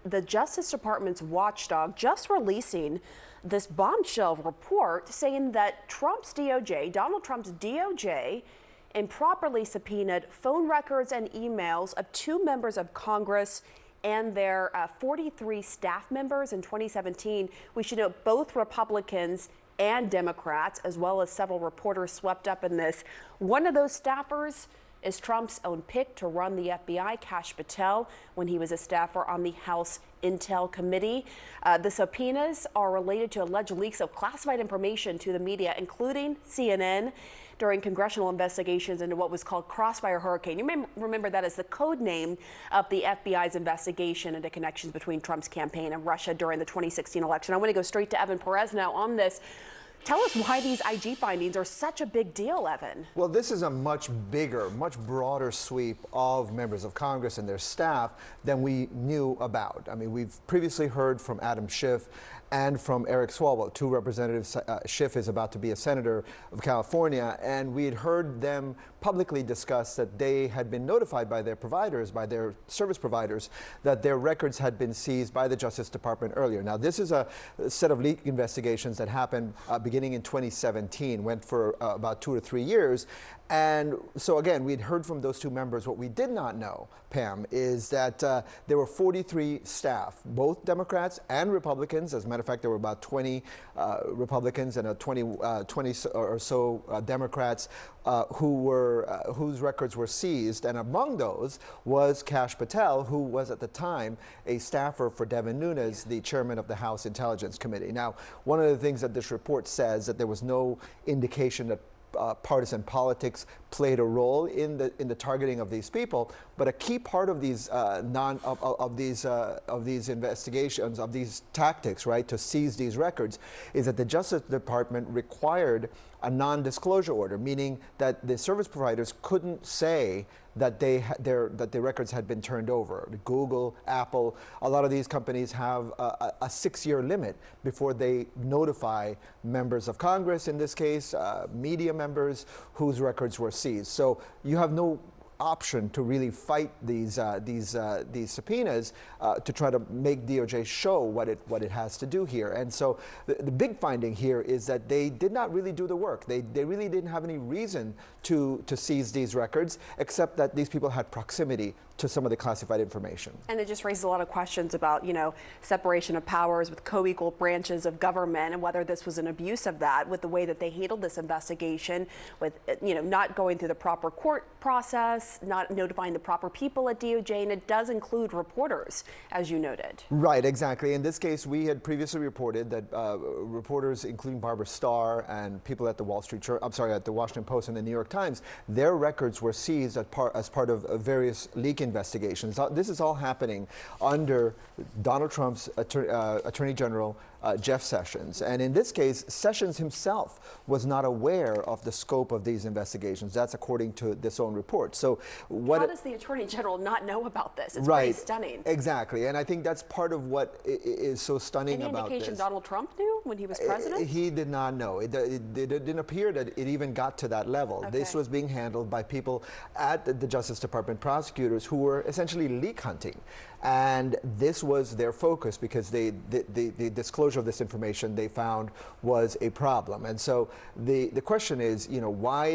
the Justice Department's watchdog just releasing this bombshell report saying that Donald Trump's DOJ, improperly subpoenaed phone records and emails of two members of Congress and their 43 staff members in 2017. We should note both Republicans and Democrats, as well as several reporters swept up in this. One of those staffers is Trump's own pick to run the FBI, Kash Patel, when he was a staffer on the House Intel Committee. The subpoenas are related to alleged leaks of classified information to the media, including CNN, during congressional investigations into what was called Crossfire Hurricane. You may remember that as the code name of the FBI's investigation into connections between Trump's campaign and Russia during the 2016 election. I want to go straight to Evan Perez now on this. Tell us why these IG findings are such a big deal, Evan. Well, this is a much bigger, much broader sweep of members of Congress and their staff than we knew about. I mean, we've previously heard from Adam Schiff and from Eric Swalwell, two representatives. Schiff is about to be a senator of California, and we had heard them publicly discuss that they had been notified by their providers, by their service providers, that their records had been seized by the Justice Department earlier. Now, this is a set of leak investigations that happened beginning in 2017, went for about 2 to 3 years. And so, again, we'd heard from those two members. What we did not know, Pam, is that there were 43 staff, both Democrats and Republicans. As a matter of fact, there were about 20 Republicans and 20 or so Democrats whose records were seized. And among those was Kash Patel, who was at the time a staffer for Devin Nunes, the chairman of the House Intelligence Committee. Now, one of the things that this report says that there was no indication that partisan politics played a role in the targeting of these people, but a key part of these investigations, of these tactics, right, to seize these records, is that the Justice Department required a non-disclosure order, meaning that the service providers couldn't say that their records had been turned over. Google, Apple, a lot of these companies have a 6-year limit before they notify members of Congress, in this case, media members whose records were seized. So you have no option to really fight these subpoenas to try to make DOJ show what it has to do here. And so the big finding here is that they did not really do the work. They really didn't have any reason to seize these records, except that these people had proximity to some of the classified information. And it just raises a lot of questions about, separation of powers with co-equal branches of government, and whether this was an abuse of that with the way that they handled this investigation, with, not going through the proper court process, not notifying the proper people at DOJ, and it does include reporters, as you noted. Right, exactly. In this case, we had previously reported that reporters, including Barbara Starr and people at the at the Washington Post and the New York Times, their records were seized as part of various leak investigations. This is all happening under Donald Trump's Attorney General, Jeff Sessions. And in this case, Sessions himself was not aware of the scope of these investigations. That's according to this own report. So how does the Attorney General not know about this? It's right, pretty stunning. Exactly. And I think that's part of what is so stunning about this. Any indication Donald Trump knew when he was president? He did not know. It didn't appear that it even got to that level. Okay. This was being handled by people at the Justice Department, prosecutors who were essentially leak hunting. And this was their focus because the disclosure of this information they found was a problem. And so the question is, why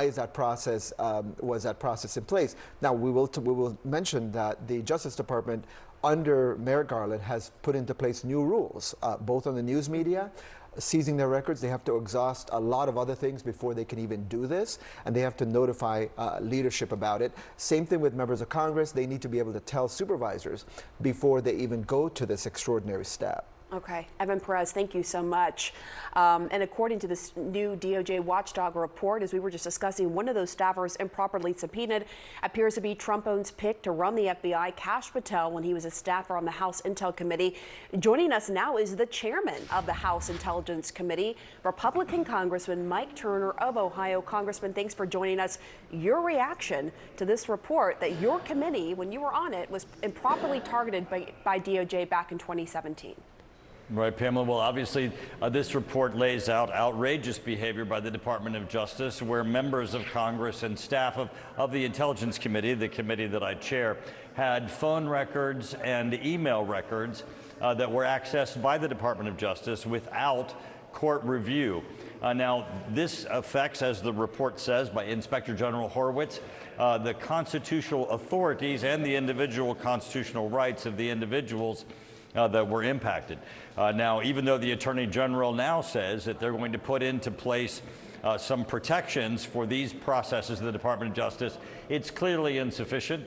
is that process was that process in place? Now we will mention that the Justice Department under Merrick Garland has put into place new rules, both on the news media. Seizing their records, they have to exhaust a lot of other things before they can even do this, and they have to notify leadership about it. Same thing with members of Congress. They need to be able to tell supervisors before they even go to this extraordinary step. Okay. Evan Perez, thank you so much. And according to this new DOJ watchdog report, as we were just discussing, one of those staffers improperly subpoenaed appears to be Trump-own's pick to run the FBI, Kash Patel, when he was a staffer on the House Intel Committee. Joining us now is the chairman of the House Intelligence Committee, Republican Congressman Mike Turner of Ohio. Congressman, thanks for joining us. Your reaction to this report that your committee, when you were on it, was improperly targeted by DOJ back in 2017. Right, Pamela. Well, obviously, this report lays out outrageous behavior by the Department of Justice, where members of Congress and staff of the Intelligence Committee, the committee that I chair, had phone records and email records that were accessed by the Department of Justice without court review. Now, this affects, as the report says by Inspector General Horowitz, the constitutional authorities and the individual constitutional rights of the individuals that were impacted. Now, even though the Attorney General now says that they're going to put into place some protections for these processes of the Department of Justice, it's clearly insufficient.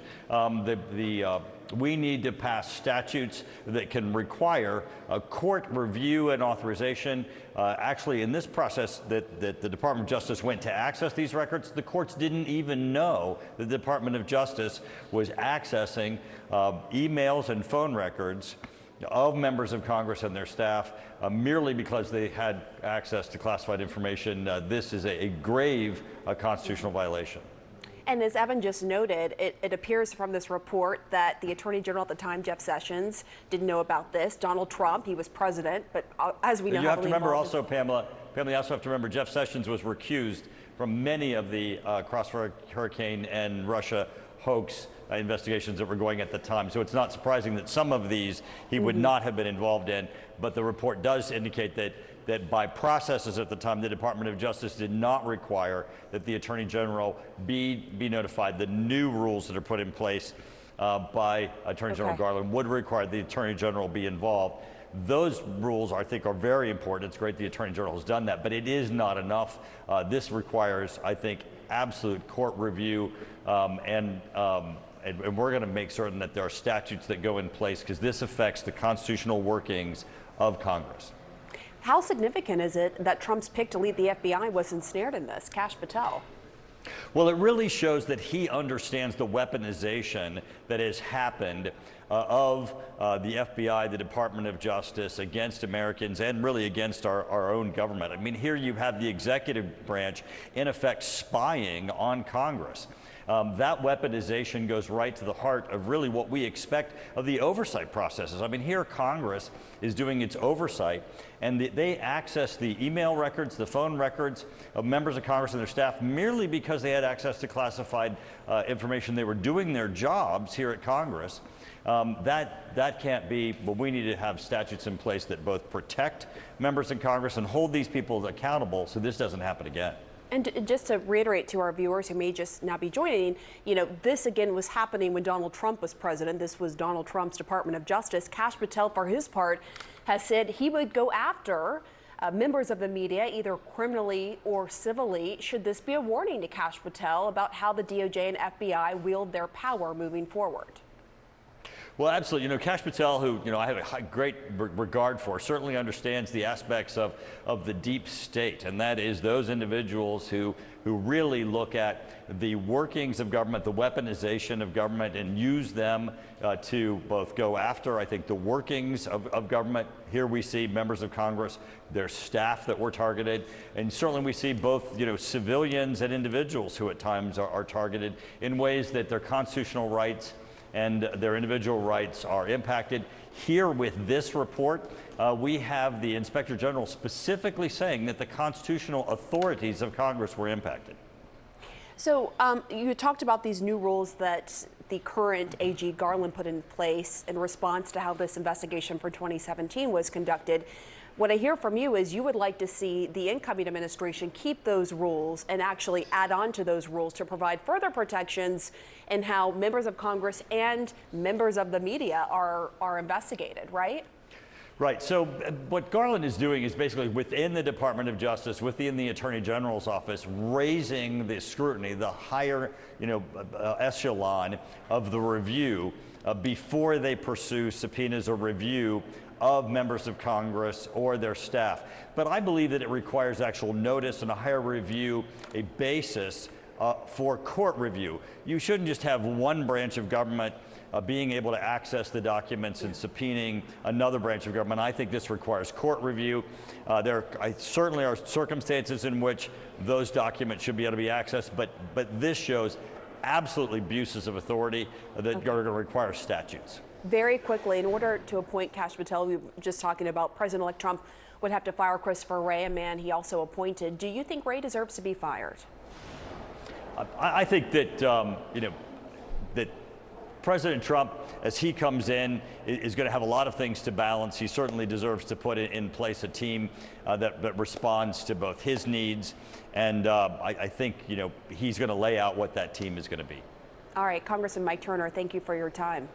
We need to pass statutes that can require a court review and authorization. Actually, in this process that the Department of Justice went to access these records, the courts didn't even know the Department of Justice was accessing emails and phone records of members of Congress and their staff merely because they had access to classified information. This is a grave constitutional violation. And as Evan just noted, it appears from this report that the Attorney General at the time, Jeff Sessions, didn't know about this. Donald Trump, he was president, but as we know, you have to remember also, Pamela, you also have to remember Jeff Sessions was recused from many of the Crossfire Hurricane and Russia hoax investigations that were going at the time. So it's not surprising that some of these he would not have been involved in, but the report does indicate that by processes at the time, the Department of Justice did not require that the Attorney General be notified. The new rules that are put in place by Attorney General Garland would require the Attorney General be involved. Those rules, I think, are very important. It's great the Attorney General has done that, but it is not enough. This requires, I think, absolute court review, and we're going to make certain that there are statutes that go in place because this affects the constitutional workings of Congress. How significant is it that Trump's pick to lead the FBI was ensnared in this, Kash Patel? Well, it really shows that he understands the weaponization that has happened of the FBI, the Department of Justice, against Americans and really against our own government. I mean, here you have the executive branch, in effect, spying on Congress. That weaponization goes right to the heart of really what we expect of the oversight processes. I mean, here Congress is doing its oversight, and they access the email records, the phone records of members of Congress and their staff merely because they had access to classified information. They were doing their jobs here at Congress. That can't be, but we need to have statutes in place that both protect members of Congress and hold these people accountable so this doesn't happen again. And just to reiterate to our viewers who may just now be joining, this again was happening when Donald Trump was president. This was Donald Trump's Department of Justice. Kash Patel, for his part, has said he would go after members of the media, either criminally or civilly. Should this be a warning to Kash Patel about how the DOJ and FBI wield their power moving forward? Well, absolutely. Kash Patel, who I have a great regard for, certainly understands the aspects of the deep state, and that is those individuals who really look at the workings of government, the weaponization of government, and use them to both go after, I think, the workings of government. Here we see members of Congress, their staff that were targeted, and certainly we see both, civilians and individuals who at times are targeted in ways that their constitutional rights and their individual rights are impacted. Here with this report, we have the Inspector General specifically saying that the constitutional authorities of Congress were impacted. So you talked about these new rules that the current AG Garland put in place in response to how this investigation for 2017 was conducted. What I hear from you is you would like to see the incoming administration keep those rules and actually add on to those rules to provide further protections in how members of Congress and members of the media are investigated, right? Right. So what Garland is doing is basically within the Department of Justice, within the Attorney General's office, raising the scrutiny, the higher, echelon of the review before they pursue subpoenas or review of members of Congress or their staff. But I believe that it requires actual notice and a higher review, a basis for court review. You shouldn't just have one branch of government being able to access the documents and subpoenaing another branch of government. I think this requires court review. There certainly are circumstances in which those documents should be able to be accessed, but this shows absolutely abuses of authority that are going to require statutes. Very quickly, in order to appoint Kash Patel, we were just talking about President-elect Trump would have to fire Christopher Wray, a man he also appointed. Do you think Wray deserves to be fired? I think that, that President Trump, as he comes in, is going to have a lot of things to balance. He certainly deserves to put in place a team that responds to both his needs, and I think, he's going to lay out what that team is going to be. All right, Congressman Mike Turner, thank you for your time.